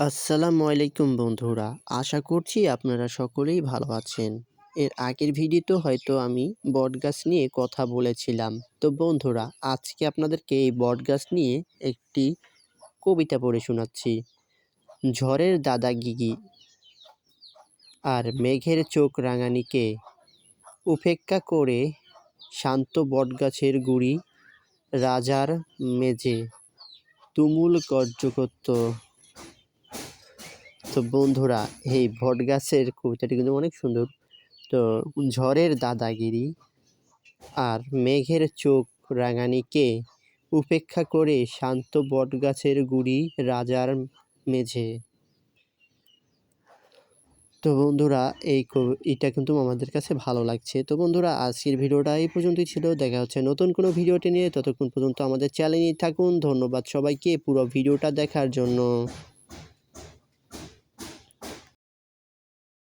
আসসালামু আলাইকুম বন্ধুরা। আশা করছি আপনারা সকলেই ভালো আছেন। এর আগের ভিডিওতে হয়তো আমি বটগাছ নিয়ে কথা বলেছিলাম। তো বন্ধুরা, আজকে আপনাদেরকে এই বটগাছ নিয়ে একটি কবিতা পড়ে শোনাচ্ছি। ঝড়ের দাদা গিগি আর মেঘের চোখ রাঙানিকে উপেক্ষা করে শান্ত বটগাছের গুড়ি রাজার মেঝে তুমুল গর্জ করত। তো বন্ধুরা, এই বটগাছের কবিতাটি কিন্তু অনেক সুন্দর। তো ঝড়ের দাদাগিরি আর মেঘের চোখ রাঙানিকে উপেক্ষা করে শান্ত বটগাছের গুড়ি রাজার মেঝে। তো বন্ধুরা, এটা কিন্তু আমাদের কাছে ভালো লাগছে। তো বন্ধুরা, আজকের ভিডিওটা এই পর্যন্তই ছিল। দেখা হচ্ছে নতুন কোনো ভিডিওটি নিয়ে। ততক্ষণ পর্যন্ত আমাদের চ্যানেলেই থাকুন। ধন্যবাদ সবাইকে পুরো ভিডিওটা দেখার জন্য।